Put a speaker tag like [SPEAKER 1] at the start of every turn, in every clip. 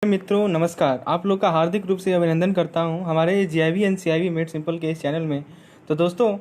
[SPEAKER 1] मित्रों नमस्कार। आप लोग का हार्दिक रूप से अभिनंदन करता हूं हमारे जीआईवी एंड सीआईवी मेड सिंपल के इस चैनल में। तो दोस्तों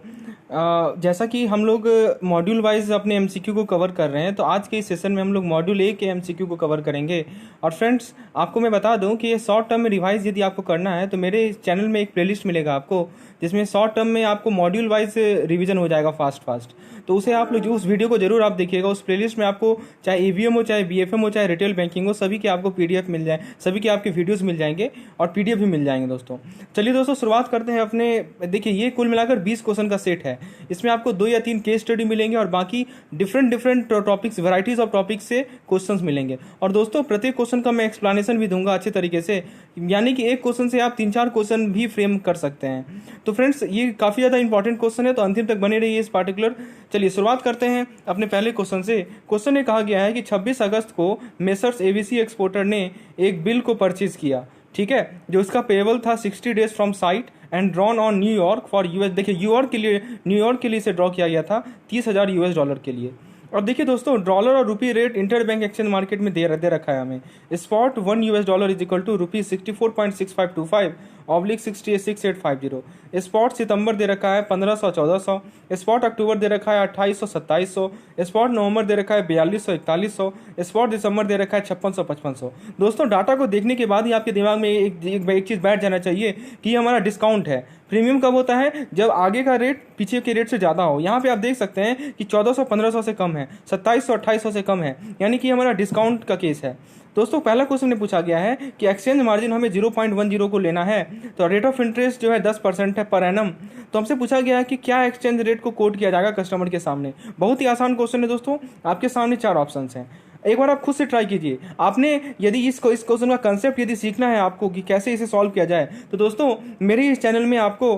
[SPEAKER 1] जैसा कि हम लोग मॉड्यूल वाइज अपने एमसीक्यू को कवर कर रहे हैं, तो आज के इस सेशन में हम लोग मॉड्यूल ए के एमसीक्यू को कवर करेंगे। और फ्रेंड्स, आपको मैं बता दूं कि ये शॉर्ट टर्म में रिवाइज यदि आपको करना है तो मेरे चैनल में एक प्लेलिस्ट मिलेगा आपको, जिसमें शॉर्ट टर्म में आपको मॉड्यूल वाइज रिवीजन हो जाएगा फास्ट। तो उसे आप लोग उस वीडियो को जरूर आप देखिएगा। उस प्लेलिस्ट में आपको चाहे ईवीएम हो, चाहे बीएफएम हो, चाहे रिटेल बैंकिंग हो, सभी के आपको पीडीएफ मिल जाए, सभी के आपके वीडियोस मिल जाएंगे और पीडीएफ भी मिल जाएंगे। दोस्तों चलिए दोस्तों शुरुआत करते हैं अपने। देखिए, ये कुल मिलाकर 20 क्वेश्चन का सेट है। इसमें आपको 2 या 3 केस स्टडी मिलेंगे और बाकी different topics, varieties of topics से क्वेश्चंस मिलेंगे। और दोस्तों प्रत्येक क्वेश्चन का मैं एक्सप्लेनेशन भी दूंगा अच्छे तरीके से, यानी कि एक क्वेश्चन से आप 3-4 क्वेश्चन भी फ्रेम कर सकते हैं। तो फ्रेंड्स, ये काफी ज्यादा इंपॉर्टेंट क्वेश्चन है, तो अंतिम तक बने रहिए इस पार्टिकुलर। चलिए शुरुआत करते हैं अपने पहले क्वेश्चन से। क्वेश्चन में कहा गया है कि 26 अगस्त को मेसर्स एबीसी एक्सपोर्टर ने एक बिल को परचेज किया, ठीक है, जो उसका पेबल था 60 days from site and drawn on New York for US. देखिए, न्यूयॉर्क के लिए इसे ड्रॉ किया गया था $30,000 के लिए। और देखिए दोस्तों, डॉलर और rupee rate inter bank exchange market में दे रखा है हमें। Spot $1 is equal to ₹64.6525 oblique 686850। Spot सितंबर दे रखा है 1500-1400। स्पॉट अक्टूबर दे रखा है 2800-2700। स्पॉट नवंबर दे रखा है 4200-4100। स्पॉट दिसंबर दे रखा है 5600-5500। दोस्तों डाटा को देखने के बाद ही आपके दिमाग में एक चीज बैठ जाना चाहिए कि ये हमारा डिस्काउंट है। प्रीमियम कब होता है? जब आगे का रेट पीछे के रेट से ज़्यादा हो। यहाँ पे आप देख सकते हैं कि 1400-1500 से कम है, 2700-2800 से कम है, यानी कि हमारा डिस्काउंट का केस है। दोस्तों पहला क्वेश्चन में पूछा गया है कि एक्सचेंज मार्जिन हमें 0.10 को लेना है, तो रेट ऑफ इंटरेस्ट जो है 10% है पर एनम। तो हमसे पूछा गया है कि क्या एक्सचेंज रेट को कोट किया जाएगा कस्टमर के सामने। बहुत ही आसान क्वेश्चन है दोस्तों, आपके सामने 4 ऑप्शन हैं। एक बार आप खुद से ट्राई कीजिए। आपने यदि इस क्वेश्चन का कंसेप्ट यदि सीखना है आपको कि कैसे इसे सॉल्व किया जाए, तो दोस्तों मेरे इस चैनल में आपको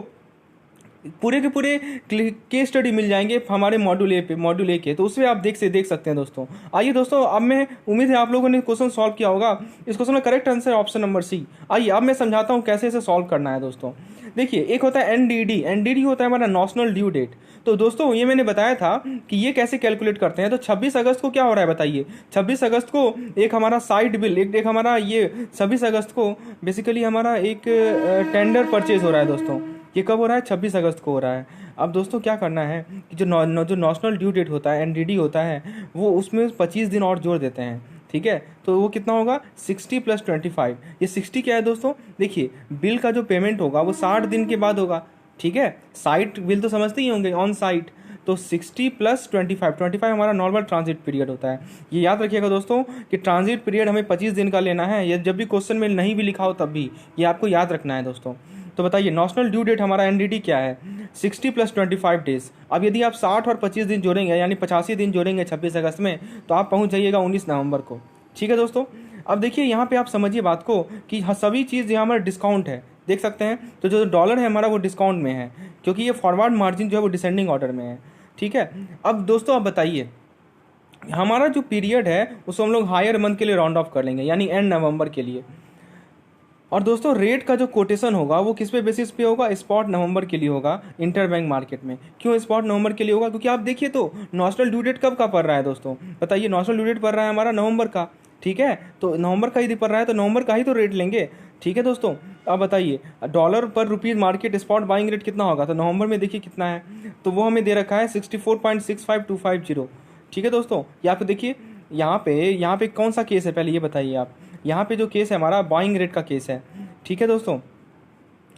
[SPEAKER 1] पूरे के पूरे केस स्टडी मिल जाएंगे हमारे मॉड्यूल ए के, तो उसमें आप देख सकते हैं दोस्तों। आइए दोस्तों, अब मैं उम्मीद है आप लोगों ने क्वेश्चन सॉल्व किया होगा। इस क्वेश्चन का करेक्ट आंसर है ऑप्शन नंबर सी। आइए अब मैं समझाता हूँ कैसे इसे सॉल्व करना है। दोस्तों देखिए, एक होता है एनडीडी होता है हमारा नेशनल ड्यू डेट। तो दोस्तों ये मैंने बताया था कि ये कैसे कैलकुलेट करते हैं। तो 26 अगस्त को क्या हो रहा है बताइए। 26 अगस्त को एक हमारा साइड बिल, एक हमारा ये 26 अगस्त को बेसिकली हमारा एक टेंडर परचेज हो रहा है। दोस्तों ये कब हो रहा है? 26 अगस्त को हो रहा है। अब दोस्तों क्या करना है कि जो नेशनल ड्यू डेट होता है, एनडीडी होता है, वो उसमें 25 दिन और जोड़ देते हैं, ठीक है। तो वो कितना होगा? 60 + 25। ये 60 क्या है दोस्तों? देखिए, बिल का जो पेमेंट होगा वो 60 दिन के बाद होगा, ठीक है। साइट बिल तो समझते ही होंगे, ऑन साइट। तो 60 + 25 हमारा नॉर्मल ट्रांजिट पीरियड होता है। ये याद रखिएगा दोस्तों कि ट्रांजिट पीरियड हमें 25 दिन का लेना है। ये जब भी क्वेश्चन में नहीं भी लिखा हो तब भी ये आपको याद रखना है दोस्तों। तो बताइए नेशनल ड्यू डेट हमारा एनडीडी क्या है? 60 + 25 डेज। अब यदि आप 60 और 25 दिन जोड़ेंगे, यानी 85 दिन जोड़ेंगे 26 अगस्त में, तो आप पहुंच जाइएगा 19 नवंबर को, ठीक है दोस्तों। अब देखिए यहाँ पे आप समझिए बात को कि सभी चीज़ यहाँ हमारा डिस्काउंट है, देख सकते हैं। तो जो डॉलर है हमारा वो डिस्काउंट में है, क्योंकि ये फॉरवर्ड मार्जिन जो है वो डिसेंडिंग ऑर्डर में है, ठीक है। अब दोस्तों आप बताइए, हमारा जो पीरियड है उसको हम लोग हायर मंथ के लिए राउंड ऑफ कर लेंगे, यानी एंड नवंबर के लिए। और दोस्तों रेट का जो कोटेशन होगा वो किस पे बेसिस पे होगा? स्पॉट नवंबर के लिए होगा इंटर बैंक मार्केट में। क्यों स्पॉट नवंबर के लिए होगा? क्योंकि आप देखिए तो नेशनल ड्यू डेट कब का पड़ रहा है दोस्तों, बताइए। नेशनल ड्यू डेट पड़ रहा है हमारा नवंबर का, ठीक है। तो नवंबर का यदि पड़ रहा है तो नवंबर का ही तो रेट लेंगे, ठीक है दोस्तों। अब बताइए डॉलर पर rupees market spot buying rate कितना होगा? तो नवंबर में देखिए कितना है, तो वो हमें दे रखा है 64.65250, ठीक है दोस्तों। या फिर देखिए यहाँ पे कौन सा केस है पहले ये बताइए आप। यहाँ पे जो केस है हमारा बाइंग रेट का केस है, ठीक है दोस्तों,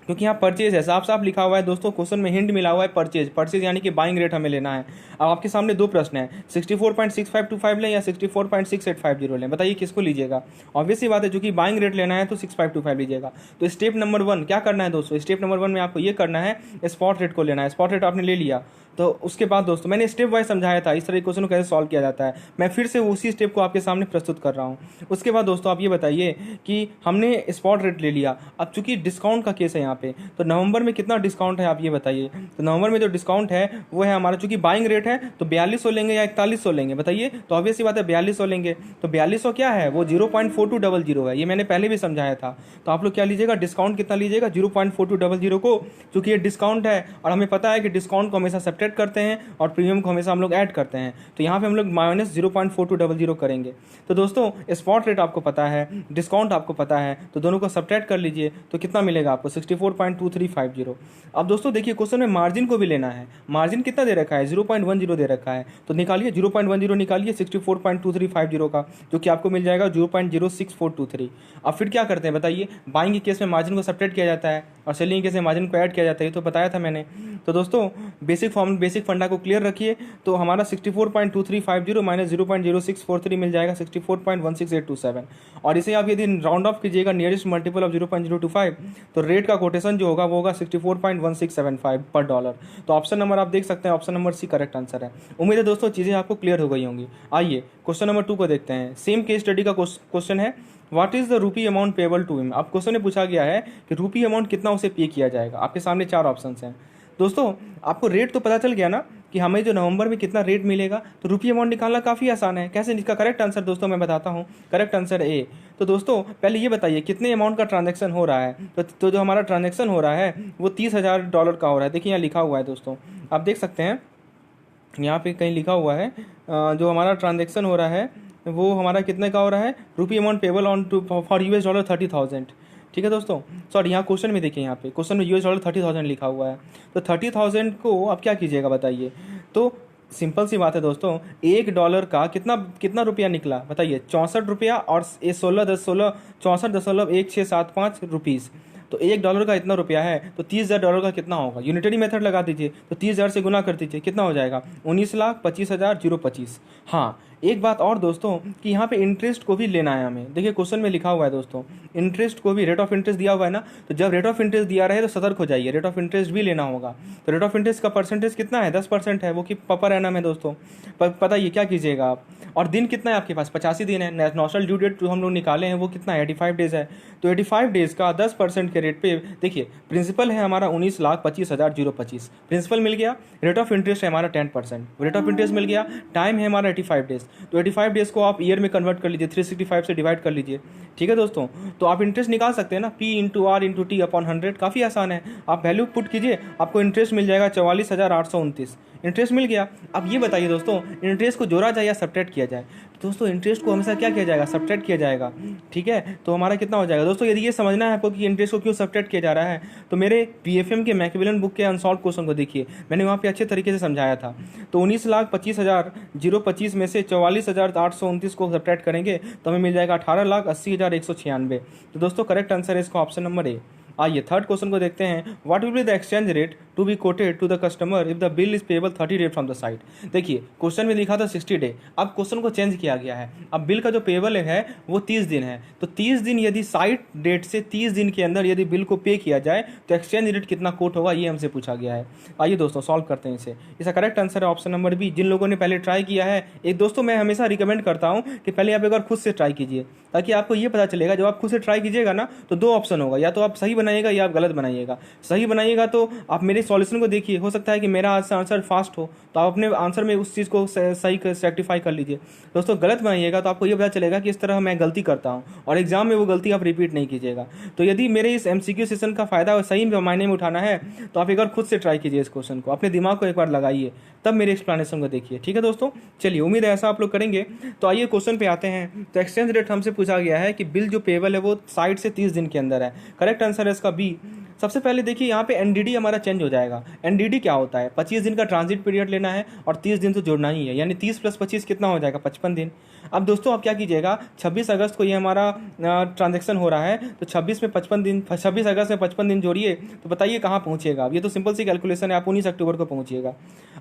[SPEAKER 1] क्योंकि यहाँ परचेज है, साफ साफ लिखा हुआ है दोस्तों। क्वेश्चन में हिंट मिला हुआ है परचेज यानी कि बाइंग रेट हमें लेना है। अब आपके सामने 2 प्रश्न है, 64.6525 लें या 64.6850 लें, बताइए किसको लीजिएगा। ऑब्वियसली बात है, जो कि बाइंग रेट लेना है तो 6525 लीजिएगा। तो स्टेप नंबर 1 क्या करना है दोस्तों? स्टेप नंबर 1 में आपको ये करना है, स्पॉट रेट को लेना है। स्पॉट रेट आपने ले लिया, तो उसके बाद दोस्तों मैंने स्टेप वाइज समझाया था इस तरह क्वेश्चन को कैसे सॉल्व किया जाता है। मैं फिर से उसी स्टेप को आपके सामने प्रस्तुत कर रहा हूँ। उसके बाद दोस्तों आप ये बताइए कि हमने स्पॉट रेट ले लिया। अब चूंकि डिस्काउंट का केस है यहाँ पे, तो नवंबर में कितना डिस्काउंट है आप ये बताइए। तो नवंबर में जो डिस्काउंट है वो है हमारा, चूंकि बाइंग रेट है तो 4200 लेंगे या 4100 लेंगे, बताइए। तो ऑब्वियसली बात है 4200 लेंगे। तो 4200 क्या है? वो 0.4200 है, ये मैंने पहले भी समझाया था। तो आप लोग क्या लीजिएगा? डिस्काउंट कितना लीजिएगा? 0.4200 को, चूंकि ये डिस्काउंट है और हमें पता है कि डिस्काउंट को हमेशा सब्ट्रैक्ट सब्ट्रैक्ट करते हैं और प्रीमियम को हमेशा हम लोग ऐड करते हैं। तो यहाँ पे हम लोग -0.4200 करेंगे। तो दोस्तों स्पॉट रेट आपको पता है, डिस्काउंट आपको पता है, तो दोनों को सब्ट्रैक्ट कर लीजिए तो कितना मिलेगा आपको 64.2350। अब दोस्तों देखिए क्वेश्चन में मार्जिन को भी लेना है। मार्जिन कितना दे रखा है 0.10 दे रखा है, तो निकालिए 0.10 निकालिए 64.2350 का, जो कि आपको मिल जाएगा 0.06423। अब फिर क्या करते हैं बताइए, बाइंग के केस में मार्जिन को सब्ट्रैक्ट किया जाता है और सेलिंग के केस में मार्जिन को ऐड किया जाता है, ये तो बताया था मैंने। तो दोस्तों बेसिक फंडा को क्लियर रखिए, तो हमारा 64.2350 माइनस 0.0643 मिल जाएगा 64.16827। और इसे आप यदि राउंड ऑफ कीजिएगा नियरेस्ट मल्टीपल ऑफ 0.025, तो रेट का कोटेशन जो होगा वो होगा 64.1675 पर डॉलर। तो ऑप्शन नंबर आप देख सकते हैं, option number C correct answer है। उम्मीद है दोस्तों चीज़ें आपको क्लियर हो गई होंगी। आइए क्वेश्चन नंबर 2 को देखते हैं। सेम केस स्टडी का क्वेश्चन है, what is the rupee amount payable to him. अब क्वेश्चन में पूछा गया है कि रूपी अमाउंट कितना उसे पे किया जाएगा। आपके सामने 4 ऑप्शन हैं। दोस्तों आपको रेट तो पता चल गया ना कि हमें जो नवंबर में कितना रेट मिलेगा, तो रूपी अमाउंट निकालना काफ़ी आसान है। कैसे, इसका करेक्ट आंसर दोस्तों मैं बताता हूँ। Correct answer A. तो दोस्तों पहले ये बताइए कितने अमाउंट का ट्रांजैक्शन हो रहा है। तो जो हमारा ट्रांजैक्शन हो रहा है वो $30,000 का हो रहा है। देखिए यहाँ लिखा हुआ है दोस्तों, आप देख सकते हैं यहाँ पे कहीं लिखा हुआ है जो हमारा ट्रांजैक्शन हो रहा है वो हमारा कितने का हो रहा है, rupee amount payable on to for $30,000। ठीक है दोस्तों, सॉरी यहाँ क्वेश्चन में देखिए, यहाँ पे क्वेश्चन में $30,000 लिखा हुआ है। तो 30,000 को आप क्या कीजिएगा बताइए। तो सिंपल सी बात है दोस्तों, $1 का कितना रुपया निकला बताइए, 64 रुपया और 64.1675 रुपीज़। तो $1 का इतना रुपया है, तो $30,000 का कितना होगा। यूनिटरी मेथड लगा दीजिए, तो 30,000 से गुना कर दीजिए, कितना हो जाएगा 19,25,025। हाँ एक बात और दोस्तों कि यहाँ पे इंटरेस्ट को भी लेना है हमें। देखिए क्वेश्चन में लिखा हुआ है दोस्तों, इंटरेस्ट को भी, रेट ऑफ इंटरेस्ट दिया हुआ है ना, तो जब रेट ऑफ इंटरेस्ट दिया रहे तो सतर्क हो जाइए, रेट ऑफ इंटरेस्ट भी लेना होगा। तो रेट ऑफ इंटरेस्ट का परसेंटेज कितना है, 10% है, वो कि पर एनम है दोस्तों। पता ये क्या कीजिएगा आप, और दिन कितना है आपके पास, 85 दिन है। नेशनल ड्यू डेट जो हम लोग निकाले हैं वो कितना है, 85 डेज है। तो 85 डेज का 10% के रेट पे देखिए, प्रिंसिपल है हमारा 19,25,025, प्रिंसिपल मिल गया। रेट ऑफ इंटरेस्ट है हमारा 10%, रेट ऑफ इंटरेस्ट मिल गया। टाइम है हमारा 85 डेज। तो 85 डेज को आप ईयर में कन्वर्ट कर लीजिए, 365 से डिवाइड कर लीजिए। ठीक है दोस्तों, तो आप इंटरेस्ट निकाल सकते हैं ना, P/R/T/100, काफ़ी आसान है। आप वैल्यू पुट कीजिए, आपको इंटरेस्ट मिल जाएगा 44,829, इंटरेस्ट मिल गया। अब ये बताइए दोस्तों, इंटरेस्ट को जोड़ा जाए या सब्ट्रैक्ट किया जाए। दोस्तों इंटरेस्ट को हमेशा क्या किया जाएगा, सब्ट्रैक्ट किया जाएगा। ठीक है, तो हमारा कितना हो जाएगा दोस्तों, यदि ये समझना है आपको कि इंटरेस्ट को क्यों सब्ट्रैक्ट किया जा रहा है, तो मेरे PFM के मैकिमिलन बुक के अनसॉल्व क्वेश्चन को देखिए, मैंने वहाँ पे अच्छे तरीके से समझाया था। तो 19,25,025 में से 44,829 को सब्ट्रैक्ट करेंगे तो हमें मिल जाएगा 18,80,196। तो दोस्तों करेक्ट आंसर है इसका ऑप्शन नंबर ए। आइए थर्ड क्वेश्चन को देखते हैं, what will be the exchange rate to be quoted to the customer if the bill is payable 30 day from the sight. देखिए क्वेश्चन में लिखा था 60 डे, अब क्वेश्चन को चेंज किया गया है। अब बिल का जो पेबल है वो 30 दिन है, तो 30 दिन यदि साइट डेट से 30 दिन के अंदर यदि बिल को पे किया जाए तो एक्सचेंज रेट कितना कोट होगा, ये हमसे पूछा गया है। आइए दोस्तों सॉल्व करते हैं इसे। इसका करेक्ट आंसर है ऑप्शन नंबर बी। जिन लोगों ने पहले ट्राई किया है, एक दोस्तों मैं हमेशा रिकमेंड करता हूँ कि पहले आप एक बार खुद से ट्राई कीजिए, ताकि आपको ये पता चलेगा। जब आप खुद से ट्राई कीजिएगा ना तो 2 ऑप्शन होगा, या तो आप सही बनाइएगा या आप गलत बनाइएगा। सही बनाइएगा तो आप मेरे सॉल्यूशन को देखिए, हो सकता है कि मेरा आंसर फास्ट हो तो आप अपने आंसर में उस चीज़ को सही रेक्टिफाई कर लीजिए। दोस्तों गलत बनाइएगा तो आपको ये पता चलेगा कि इस तरह मैं गलती करता हूँ, और एग्जाम में वो गलती आप रिपीट नहीं कीजिएगा। तो यदि मेरे इस MCQ सेशन का फायदा सही मायने में उठाना है तो आप एक बार खुद से ट्राई कीजिए, इस क्वेश्चन को अपने दिमाग को एक बार लगाइए, तब मेरे एक्सप्लेनेशन को देखिए। ठीक है दोस्तों, चलिए उम्मीद है ऐसा आप लोग करेंगे। तो आइए क्वेश्चन पे आते हैं। तो एक्सचेंज रेट हमसे पूछा गया है कि बिल जो पेबल है वो साइट से 30 दिन के अंदर है। करेक्ट आंसर है इसका बी। सबसे पहले देखिए यहाँ पे NDD हमारा चेंज हो जाएगा। NDD क्या होता है, 25 दिन का ट्रांजिट पीरियड लेना है और 30 दिन तो जोड़ना ही है, यानी 30 + 25 कितना हो जाएगा, 55 दिन। अब दोस्तों आप क्या कीजिएगा, 26 अगस्त को ये हमारा ट्रांजेक्शन हो रहा है, तो 26 में 55 दिन, 26 अगस्त में 55 दिन जोड़िए तो बताइए कहाँ पहुँचेगा। अब ये तो सिंपल सी कैलकुलेशन है, आप 19 अक्टूबर को पहुँचिएगा।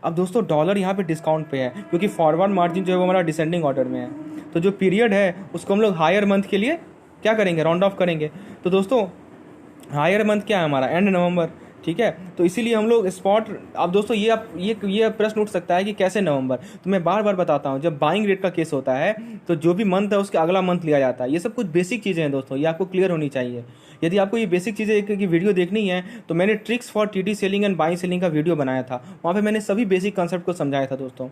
[SPEAKER 1] अब दोस्तों डॉलर यहाँ पे डिस्काउंट पे है, क्योंकि फॉरवर्ड मार्जिन जो है वो हमारा डिसेंडिंग ऑर्डर में है, तो जो पीरियड है उसको हम लोग हायर मंथ के लिए क्या करेंगे, राउंड ऑफ करेंगे। तो दोस्तों हायर मंथ क्या है हमारा, एंड नवंबर। ठीक है, तो इसीलिए हम लोग स्पॉट। अब दोस्तों ये प्रश्न उठ सकता है कि कैसे नवंबर, तो मैं बार बार बताता हूँ, जब बाइंग रेट का केस होता है तो जो भी मंथ है उसके अगला मंथ लिया जाता है। ये सब कुछ बेसिक चीज़ें हैं दोस्तों, ये आपको क्लियर होनी चाहिए। यदि आपको ये बेसिक चीज़ें की वीडियो देखनी है तो मैंने tricks for TD selling and buying selling का वीडियो बनाया था, वहाँ पे मैंने सभी बेसिक कंसेप्ट को समझाया था दोस्तों।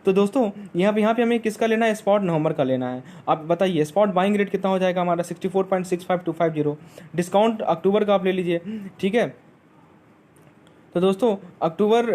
[SPEAKER 1] तो दोस्तों यहाँ पे हमें किसका लेना है, स्पॉट नवंबर का लेना है। आप बताइए स्पॉट बाइंग रेट कितना हो जाएगा हमारा, 64.65250। डिस्काउंट अक्टूबर का आप ले लीजिए। ठीक है, तो दोस्तों अक्टूबर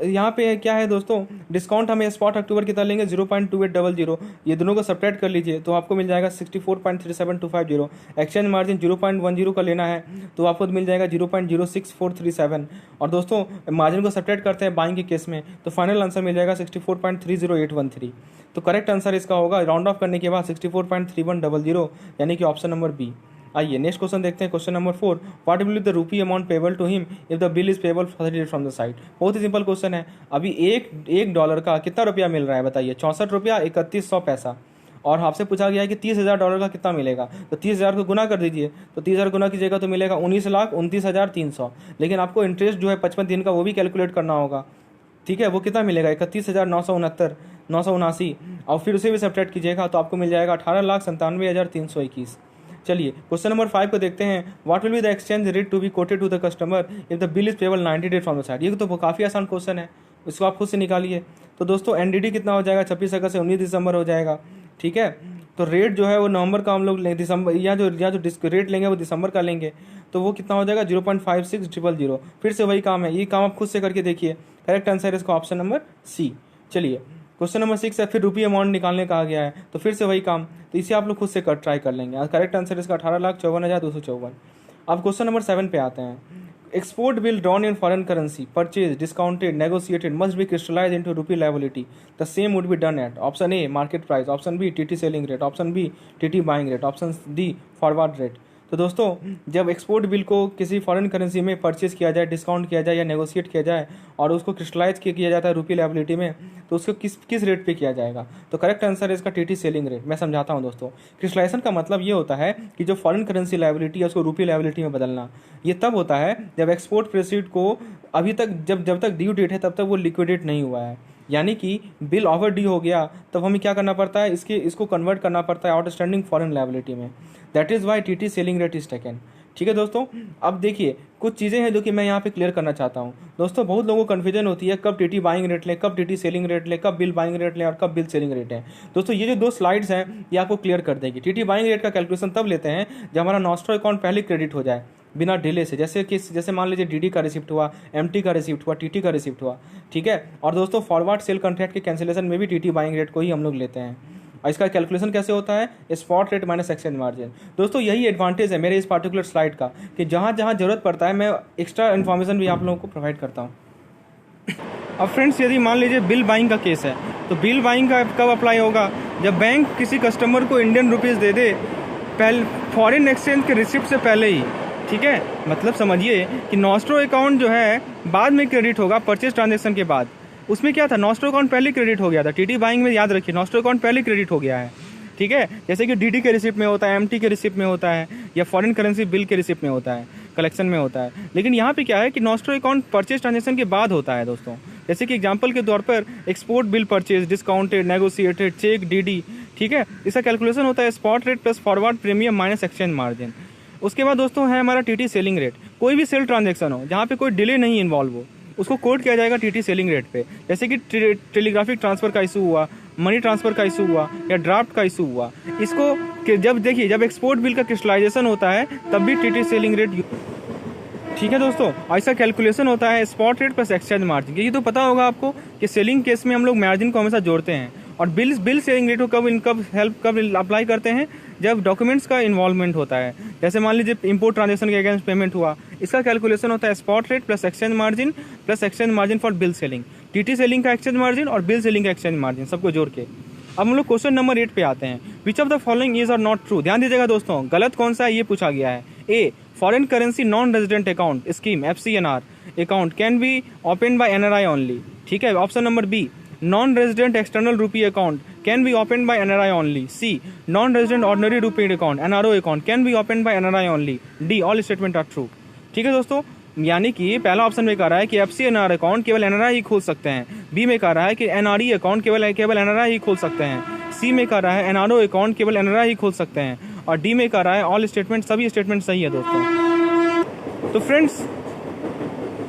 [SPEAKER 1] यहाँ पे क्या है दोस्तों, डिस्काउंट हमें स्पॉट अक्टूबर कितना लेंगे 0.2800, ये दोनों को सब्ट्रैक्ट कर लीजिए तो आपको मिल जाएगा 64.37250। एक्सचेंज मार्जिन 0.10 का लेना है तो आपको मिल जाएगा 0.06437। और दोस्तों मार्जिन को सब्ट्रैक्ट करते हैं बाइंग के केस में तो फाइनल आंसर मिल जाएगा 64.30813। तो करेक्ट आंसर इसका होगा राउंड ऑफ करने के बाद 64.3100, यानी कि ऑप्शन नंबर बी। आइए नेक्स्ट क्वेश्चन देखते हैं। Question number 4, what will be the rupee amount payable to him if the bill is payable from the sight. बहुत ही सिंपल क्वेश्चन है। अभी एक डॉलर का कितना रुपया मिल रहा है बताइए, 64 रुपया 3100 पैसा। और आपसे पूछा गया है कि 30,000 डॉलर का कितना मिलेगा, तो 30,000 को गुना कर दीजिए, तो 30,000 गुना कीजिएगा तो मिलेगा 19,29,300। लेकिन आपको इंटरेस्ट जो है 55 दिन का वो भी कैलकुलेट करना होगा, ठीक है। वो कितना मिलेगा 31,969 और फिर उसे भी सब्ट्रैक्ट कीजिएगा तो आपको मिल जाएगा 18,97,321। चलिए क्वेश्चन नंबर 5 को देखते हैं। What will be the exchange rate to be quoted to the customer if the bill is payable 90 days from the sight. ये तो काफ़ी आसान क्वेश्चन है, इसको आप खुद से निकालिए। तो दोस्तों एनडीडी कितना हो जाएगा, 26 अगस्त से 19 दिसंबर हो जाएगा, ठीक है। तो रेट जो है वो नवंबर का हम लोग दिसंबर या जो रेट लेंगे वो दिसंबर का लेंगे, तो वो कितना हो जाएगा 0.56000। फिर से वही काम है, ये काम आप खुद से करके देखिए। करेक्ट आंसर है इसका ऑप्शन नंबर सी। चलिए क्वेश्चन नंबर 6 है, फिर रुपी अमाउंट निकालने कहा गया है, तो फिर से वही काम, तो इसे आप लोग खुद से ट्राई कर लेंगे। करेक्ट आंसर इसका 18,54,254। अब क्वेश्चन नंबर 7 पे आते हैं। Export bill drawn in foreign currency purchase discounted negotiated must be crystallize into rupee liability, the same would be done at option A market price, option B TT selling rate, option B TT buying rate, option D forward rate. तो दोस्तों जब export bill को किसी foreign currency में purchase किया जाए, discount किया जाए या नेगोशिएट किया जाए और उसको क्रिस्टलाइज किया जाता है रूपी लायबिलिटी में, तो उसको किस रेट पे किया जाएगा। तो करेक्ट आंसर है इसका टीटी सेलिंग रेट। मैं समझाता हूं दोस्तों, क्रिस्टलाइजेशन का मतलब ये होता है कि जो फॉरेन करेंसी लायबिलिटी है उसको रूपी लायबिलिटी में बदलना। ये तब होता है जब एक्सपोर्ट प्रोसीड को अभी तक जब तक ड्यू डेट है तब तक वो लिक्विडेट नहीं हुआ है, यानी कि बिल ओवर ड्यू हो गया, तब हमें क्या करना पड़ता है, इसको कन्वर्ट करना पड़ता है आउटस्टैंडिंग फॉरेन लायबिलिटी में। That is why TT selling rate is taken. ठीक है दोस्तों, अब देखिए कुछ चीज़ें हैं जो कि मैं यहाँ पे क्लियर करना चाहता हूँ। दोस्तों बहुत लोगों को कन्फ्यूजन होती है कब टीटी बाइंग रेट लें, कब टीटी सेलिंग रेट लें, कब बिल बाइंग रेट लें और कब बिल सेलिंग रेट है। दोस्तों ये जो 2 स्लाइड्स हैं ये आपको क्लियर कर देगी। टीटी बाइंग रेट का कैलकुलेशन तब लेते हैं जब हमारा नॉस्ट्रो अकाउंट पहले क्रेडिट हो जाए बिना डिले से, जैसे मान लीजिए डीडी का रिसिप्ट हुआ, एमटी का रिसिप्ट हुआ, टीटी का रिसिप्ट हुआ, ठीक है। और दोस्तों फॉरवर्ड सेल कॉन्ट्रैक्ट के कैंसिलेशन में भी टीटी बाइंग रेट को ही हम लोग लेते हैं। और इसका कैलकुलेशन कैसे होता है, spot rate minus exchange margin. दोस्तों यही एडवांटेज है मेरे इस पार्टिकुलर स्लाइड का कि जहाँ जहाँ जरूरत पड़ता है मैं एक्स्ट्रा इन्फॉर्मेशन भी आप लोगों को प्रोवाइड करता हूँ। अब फ्रेंड्स यदि मान लीजिए बिल बाइंग का केस है, तो बिल बाइंग का कब अप्लाई होगा, जब बैंक किसी कस्टमर को इंडियन रुपीज़ दे दे पहले फॉरेन एक्सचेंज के रिसिप्ट से पहले ही, ठीक है। मतलब समझिए कि नॉस्ट्रो अकाउंट जो है बाद में क्रेडिट होगा परचेज ट्रांजेक्शन के बाद। उसमें क्या था, नॉस्ट्रो अकाउंट पहले क्रेडिट हो गया था। टीटी बाइंग में याद रखिए नॉस्ट्रो अकाउंट पहले क्रेडिट हो गया है, ठीक है। जैसे कि डीडी के रिसिप्ट में होता है, एमटी के रिसिप्ट में होता है, या फॉरेन करेंसी बिल के रिसिप्ट में होता है, कलेक्शन में होता है। लेकिन यहाँ पे क्या है कि नॉस्ट्रो अकाउंट परचेज ट्रांजेक्शन के बाद होता है दोस्तों। जैसे कि एग्जांपल के तौर पर export bill purchase discounted negotiated cheque DD, ठीक है। इसका कैलकुलेशन होता है spot rate plus forward premium minus exchange margin. उसके बाद दोस्तों है हमारा टीटी सेलिंग रेट। कोई भी सेल ट्रांजेक्शन हो जहाँ पे कोई डिले नहीं इन्वॉल्व हो उसको कोट किया जाएगा टीटी सेलिंग रेट पे। जैसे कि टेलीग्राफिक ट्रांसफर का इशू हुआ, मनी ट्रांसफर का इशू हुआ या ड्राफ्ट का इशू हुआ, इसको जब एक्सपोर्ट बिल का क्रिस्टलाइजेशन होता है तब भी टीटी सेलिंग रेट, ठीक है दोस्तों। ऐसा कैलकुलेशन होता है spot rate plus exchange margin. ये तो पता होगा आपको कि सेलिंग केस में हम लोग मार्जिन को हमेशा जोड़ते हैं। और बिल सेलिंग रेट को कब अप्लाई करते हैं, जब डॉक्यूमेंट्स का इन्वॉल्वमेंट होता है। जैसे मान लीजिए इंपोर्ट ट्रांजेक्शन के अगेंस्ट पेमेंट हुआ, इसका कैलकुलेशन होता है spot rate plus exchange margin for bill selling. TT selling का एक्सचेंज मार्जिन और बिल सेलिंग का एक्सचेंज मार्जिन सबको जोड़ के। अब हम लोग क्वेश्चन नंबर 8 पे आते हैं। Which of the following is or not true. ध्यान दीजिएगा दोस्तों, गलत कौन सा है ये पूछा गया है। A foreign currency non resident account scheme FCNR account can be open by NRI only, ठीक है। Option number B non resident external rupee account can be open by NRI only. C non resident ordinary rupee account NRO account can be open by NRI only. D all statement are true, ठीक है दोस्तों। यानी कि पहला option में कह रहा है कि FCNR अकाउंट केवल NRI ही खोल सकते हैं। बी में कह रहा है कि NRE अकाउंट केवल NRI ही खोल सकते हैं। सी में कह रहा है NRO अकाउंट केवल NRI ही खोल सकते हैं। और डी में कह रहा है ऑल स्टेटमेंट, सभी स्टेटमेंट सही है दोस्तों। तो फ्रेंड्स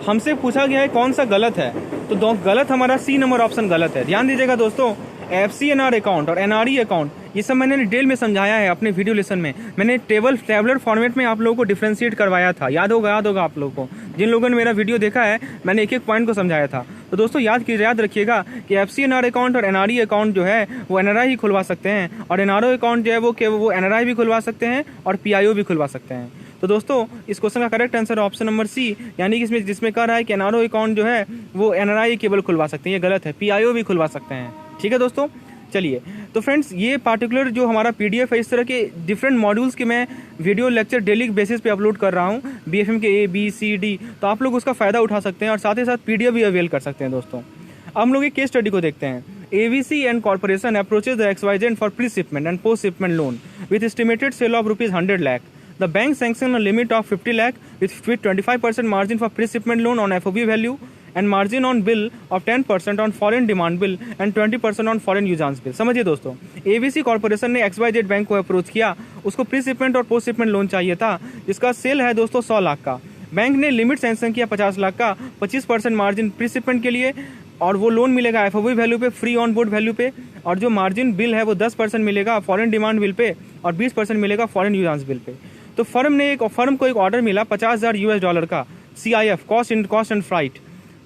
[SPEAKER 1] हमसे पूछा गया है कौन सा गलत है, तो गलत हमारा सी नंबर ऑप्शन गलत है। ध्यान दीजिएगा दोस्तों, FCNR अकाउंट और NRE अकाउंट ये सब मैंने डिटेल में समझाया है अपने वीडियो लेसन में। मैंने टेबलर फॉर्मेट में आप लोगों को डिफ्रेंशिएट करवाया था, याद होगा आप लोगों को। जिन लोगों ने मेरा वीडियो देखा है, मैंने एक एक पॉइंट को समझाया था। तो दोस्तों याद रखिएगा कि FCNR अकाउंट और NRE अकाउंट जो है वो NRI ही खुलवा सकते हैं, और NRO अकाउंट जो है वो NRI भी खुलवा सकते हैं और PIO भी खुलवा सकते हैं। तो दोस्तों इस क्वेश्चन का correct answer option number C, यानी कि जिसमें कह रहा है कि NRO अकाउंट जो है वो NRI केवल खुलवा सकते हैं, ये गलत है, PIO भी खुलवा सकते हैं। ठीक है दोस्तों, चलिए। तो फ्रेंड्स ये पार्टिकुलर जो हमारा PDF है, इस तरह के डिफरेंट मॉड्यूल्स के मैं वीडियो लेक्चर डेली बेसिस पे अपलोड कर रहा हूँ, BFM के A B C D। तो आप लोग उसका फ़ायदा उठा सकते हैं और साथ ही साथ PDF भी अवेल कर सकते हैं दोस्तों। अब हम लोग एक केस स्टडी को देखते हैं। AVC and corporation approaches the XYZ for pre-shipment and post-shipment loan with estimated sale of ₹100 lakh. The bank sanctioned a limit of 50 lakh with 25% margin for pre-shipment loan on FOB value and margin on bill of 10% on foreign demand bill and 20% on foreign usance bill। समझिए दोस्तों, AVC corporation ने XYZ bank को approach किया, उसको pre shipment और post shipment loan चाहिए था, जिसका सेल है दोस्तों 100 लाख का। बैंक ने लिमिट सैंक्शन किया 50 लाख का, 25% मार्जिन प्री शिपमेंट के लिए, और वो लोन मिलेगा FOB वैल्यू पे, फ्री ऑन बोर्ड वैल्यू पे, और जो मार्जिन बिल है वो 10% मिलेगा फॉरेन डिमांड बिल पे और 20% मिलेगा फॉरेन यूजांस बिल पे। तो फर्म को एक ऑर्डर मिला $50,000 का CIF, कॉस्ट एंड फ्राइट।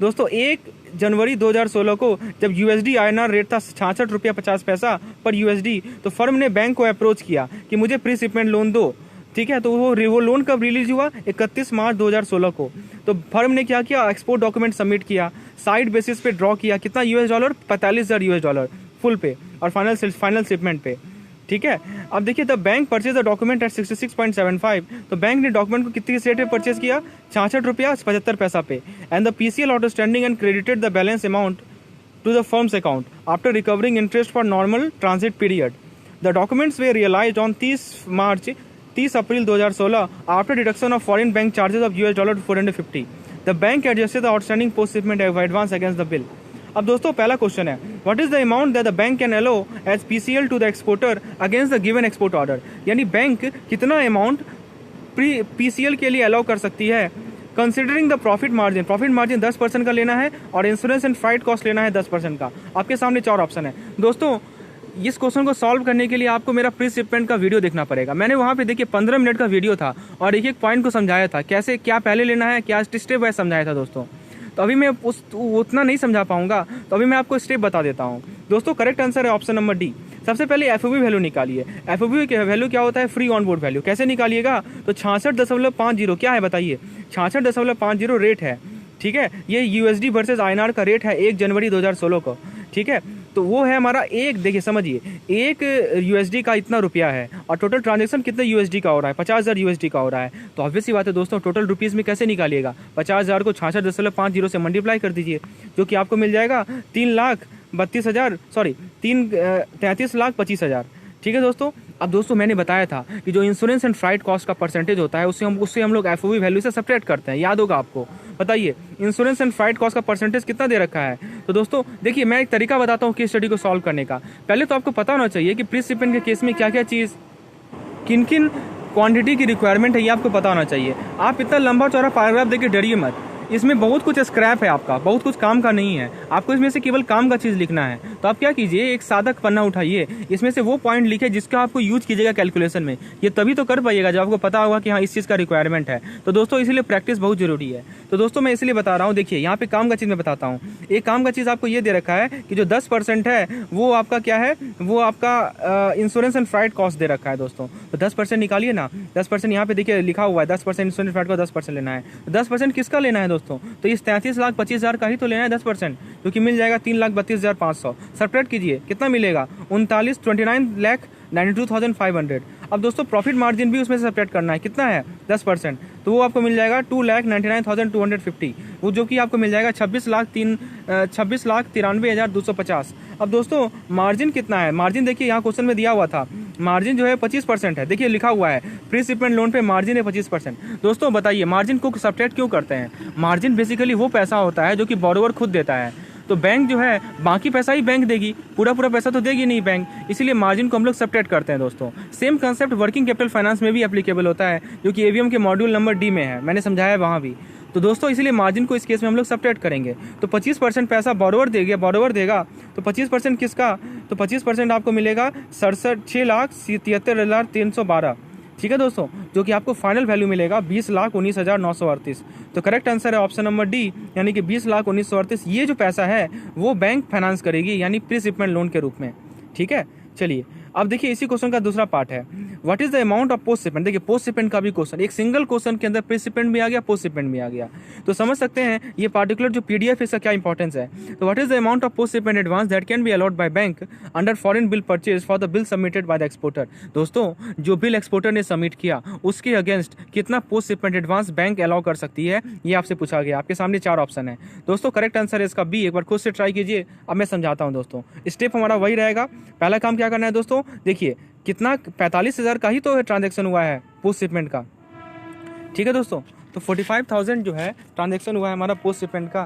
[SPEAKER 1] दोस्तों 1 जनवरी 2016 को जब USD INR रेट था 66 रुपया 50 पैसा पर USD, तो फर्म ने बैंक को अप्रोच किया कि मुझे प्री शिपमेंट लोन दो। ठीक है, तो वो लोन कब रिलीज हुआ? 31 मार्च 2016 को। तो फर्म ने क्या किया? एक्सपोर्ट डॉक्यूमेंट सबमिट किया, साइड बेसिस पे ड्रॉ किया, कितना $, $45,000 फुल पे और फाइनल शिपमेंट पे। ठीक है, अब देखिए the bank purchase the document at 66.75। तो बैंक ने डॉक्यूमेंट को कितनी रेट पे परचेज किया? 66 रुपया 75 पैसा पे। And the PCL outstanding and credited the balance amount to the firm's account after recovering interest for normal transit period. The documents were realised on 30 April 2016 after deduction of foreign bank charges of $, 450। The bank adjusted the outstanding post shipment advance against the bill. अब दोस्तों पहला question है, what is the amount that the bank can allow as PCL to the exporter against the given export order. यानी bank कितना amount PCL के लिए allow कर सकती है कंसिडरिंग द प्रॉफिट मार्जिन 10% का लेना है और इंश्योरेंस एंड फ्राइट कॉस्ट लेना है 10% का। आपके सामने 4 ऑप्शन है दोस्तों। इस क्वेश्चन को सॉल्व करने के लिए आपको मेरा प्री शिपमेंट का वीडियो देखना पड़ेगा। मैंने वहाँ पे देखिए 15 मिनट का वीडियो था और एक एक पॉइंट को समझाया था, कैसे क्या पहले लेना है, क्या स्टेप वाइज समझाया था दोस्तों। तो अभी मैं उतना नहीं समझा पाऊंगा, तो अभी मैं आपको स्टेप बता देता हूँ दोस्तों। करेक्ट आंसर है ऑप्शन नंबर D। सबसे पहले FOB वैल्यू निकालिए। FOB की वैल्यू क्या होता है? Free on board value. कैसे निकालिएगा? तो 66.50 क्या है बताइए? 66.50 रेट है। ठीक है, ये USD वर्सेज INR का रेट है 1 जनवरी 2016 को। ठीक है, तो वो है हमारा देखिए समझिए, 1 USD का इतना रुपया है और टोटल ट्रांजेक्शन कितने USD का हो रहा है? 50,000 USD का हो रहा है। तो ऑब्वियस सी बात है दोस्तों, टोटल रुपीज़ में कैसे निकालिएगा? 50,000 को 66.50 से मल्टीप्लाई कर दीजिए, जो कि आपको मिल जाएगा 33,25,000। ठीक है दोस्तों। अब दोस्तों मैंने बताया था कि जो इंश्योरेंस एंड फ्राइट कॉस्ट का परसेंटेज होता है उससे हम लोग FOB वैल्यू से सब्ट्रैक्ट करते हैं, याद होगा आपको। बताइए इंश्योरेंस एंड फ्राइट कॉस्ट का परसेंटेज कितना दे रखा है? तो दोस्तों देखिए, मैं एक तरीका बताता हूँ केस स्टडी को सॉल्व करने का। पहले तो आपको पता होना चाहिए कि प्री शिपमेंट के केस में क्या क्या चीज़, किन किन क्वांटिटी की रिक्वायरमेंट है, ये आपको पता होना चाहिए। आप इतना लंबा चौड़ा पैराग्राफ देखिए डरिए मत, इसमें बहुत कुछ स्क्रैप है आपका, बहुत कुछ काम का नहीं है। आपको इसमें से केवल काम का चीज़ लिखना है। तो आप क्या कीजिए, एक सादा पन्ना उठाइए, इसमें से वो पॉइंट लिखे जिसका आपको यूज कीजिएगा कैलकुलेशन में। ये तभी तो कर पाइएगा जब आपको पता होगा कि हाँ इस चीज़ का रिक्वायरमेंट है। तो दोस्तों इसीलिए प्रैक्टिस बहुत जरूरी है। तो दोस्तों मैं इसलिए बता रहा हूँ, देखिए यहाँ पे काम का चीज़ मैं बताता हूँ। एक काम का चीज़ आपको ये दे रखा है कि जो 10% है वो आपका क्या है, वो आपका इंश्योरेंस एंड फ्राइट कॉस्ट दे रखा है दोस्तों। तो 10% निकालिए ना। 10% यहाँ पे देखिए लिखा हुआ है, 10% इंश्योरेंस फ्राइट को 10% लेना है। 10% किसका लेना है दोस्तों? तो इस 33,25,000 का ही तो लेना है 10%, जो कि मिल जाएगा 3,32,500। सब्ट्रैक्ट कीजिए, कितना मिलेगा? 29,92,500। अब दोस्तों प्रॉफिट मार्जिन भी उसमें से सब्ट्रैक्ट करना है, कितना है? 10%, तो वो आपको मिल जाएगा 2,99,250, वो जो कि आपको मिल जाएगा 26,93,250। अब दोस्तों मार्जिन कितना है? मार्जिन देखिए यहाँ क्वेश्चन में दिया हुआ था, मार्जिन जो है 25% है। देखिए लिखा हुआ है प्री शिपमेंट लोन पे मार्जिन है 25%। दोस्तों बताइए मार्जिन को सब्ट्रैक्ट क्यों करते हैं? मार्जिन बेसिकली वो पैसा होता है जो कि बोरोवर खुद देता है। तो बैंक जो है बाकी पैसा ही बैंक देगी, पूरा पैसा तो देगी नहीं बैंक, इसीलिए मार्जिन को हम लोग सब्ट्रैक्ट करते हैं दोस्तों। Same concept working capital finance में भी एप्लीकेबल होता है, जो कि AVM के मॉड्यूल नंबर D में है, मैंने समझाया है वहाँ भी। तो दोस्तों इसीलिए मार्जिन को इस केस में हम लोग सब्ट्रैक्ट करेंगे। तो 25% पैसा बोरोवर देगा, तो 25% किसका, तो 25% आपको मिलेगा 6,73,312, ठीक है दोस्तों, जो कि आपको फाइनल वैल्यू मिलेगा 20,19,938। तो करेक्ट आंसर है ऑप्शन नंबर डी, यानी कि 20,19,38। ये जो पैसा है वो बैंक फाइनेंस करेगी, यानी प्री शिपमेंट लोन के रूप में, ठीक है। चलिए अब देखिए इसी क्वेश्चन का दूसरा पार्ट है, what is the amount of post shipment. देखिए पोस्ट शिपमेंट का भी क्वेश्चन, एक सिंगल क्वेश्चन के अंदर प्री शिपमेंट भी आ गया, पोस्ट शिपमेंट भी आ गया, तो समझ सकते हैं ये पार्टिकुलर जो पीडीएफ है इसका क्या इंपॉर्टेंस है। तो what is the amount of post shipment advance that can be allot by bank under foreign bill purchase for the bill submitted by the exporter. दोस्तों जो बिल एक्सपोर्टर ने सबमिट किया उसके अगेंस्ट कितना post shipment advance bank allow कर सकती है, ये आपसे पूछा गया। आपके सामने 4 ऑप्शन है दोस्तों, करेक्ट आंसर है इसका बी। एक बार खुद से ट्राई कीजिए। अब मैं समझाता हूँ दोस्तों, स्टेप हमारा वही रहेगा। पहला काम क्या करना है दोस्तों, देखिए कितना 45,000 का ही तो ट्रांजैक्शन हुआ है पोस्ट शिपमेंट का, ठीक है दोस्तों। तो 45,000 जो है ट्रांजैक्शन हुआ है हमारा पोस्ट शिपमेंट का।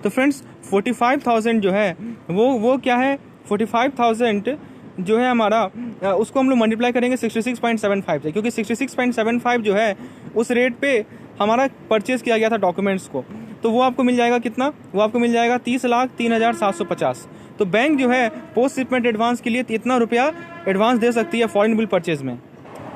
[SPEAKER 1] तो फ्रेंड्स 45,000 जो है वो क्या है, 45,000 जो है हमारा, उसको हम लोग मल्टीप्लाई करेंगे 66.75 से, क्योंकि 66.75 जो है उस रेट पे हमारा परचेज किया गया था डॉक्यूमेंट्स को। तो वो आपको मिल जाएगा कितना, वो आपको मिल जाएगा 30,03,750। तो बैंक जो है पोस्ट शिपमेंट एडवांस के लिए इतना रुपया एडवांस दे सकती है फॉरेन बिल परचेज में।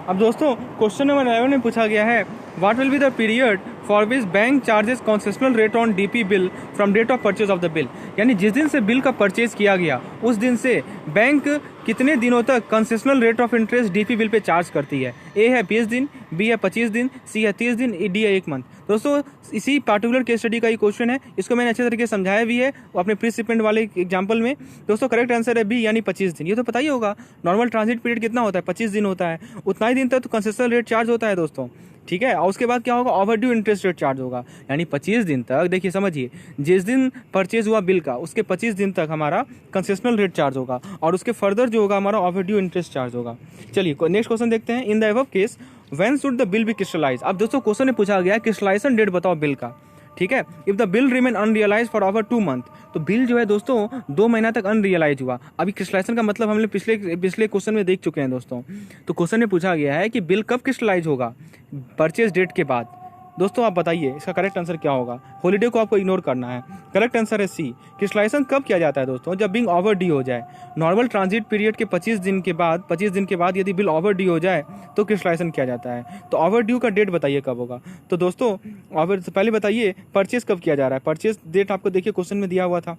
[SPEAKER 1] अब दोस्तों क्वेश्चन नंबर 11 में पूछा गया है, what will be the period for which bank charges concessional rate on DP bill from date of purchase of the bill. यानी जिस दिन से बिल का परचेज किया गया उस दिन से बैंक कितने दिनों तक concessional rate of interest DP bill pay charge करती है। ए है 20 दिन, बी है 25 दिन, सी है 30 दिन, डी है 1 मंथ। दोस्तों इसी पार्टिकुलर केस स्टडी का ये क्वेश्चन है, इसको मैंने अच्छे तरीके से समझाया भी है अपने प्री शिपमेंट वाले एग्जाम्पल में। दोस्तों करेक्ट आंसर है बी, यानी 25 दिन। ये तो पता ही होगा नॉर्मल ट्रांजिट पीरियड कितना होता है, 25 दिन होता है। उतना ही दिन तक तो कंसेशनल रेट चार्ज होता है दोस्तों, ठीक है। और उसके बाद क्या होगा, ओवरड्यू इंटरेस्ट रेट चार्ज होगा, यानी 25 दिन तक। देखिए समझिए, जिस दिन परचेज हुआ बिल का उसके 25 दिन तक हमारा कंसेशनल रेट चार्ज होगा, और उसके फर्दर जो होगा हमारा ओवरड्यू इंटरेस्ट चार्ज होगा। चलिए नेक्स्ट क्वेश्चन देखते हैं। In the above case when should the bill B crystallise. अब दोस्तों क्वेश्चन में पूछा गया क्रिस्टलाइजेशन डेट बताओ बिल का, ठीक है। If the bill remain unrealised for over 2 month, तो बिल जो है दोस्तों 2 महीना तक अनरियलाइज हुआ। अभी क्रिस्टलाइजेशन का मतलब हमने पिछले क्वेश्चन में देख चुके हैं दोस्तों। तो क्वेश्चन में पूछा गया है कि बिल कब क्रिस्टलाइज होगा, परचेज डेट के बाद। दोस्तों आप बताइए इसका करेक्ट आंसर क्या होगा। हॉलीडे को आपको इग्नोर करना है। करेक्ट आंसर है सी। क्रिस्टलाइजेशन कब किया जाता है दोस्तों, जब बिल ओवर ड्यू हो जाए। नॉर्मल ट्रांजिट पीरियड के 25 दिन के बाद यदि बिल ओवर ड्यू हो जाए तो क्रिस्टलाइजेशन किया जाता है। तो ओवर ड्यू का डेट बताइए कब होगा। तो दोस्तों पहले बताइए परचेज कब किया जा रहा है। परचेज डेट आपको देखिए क्वेश्चन में दिया हुआ था,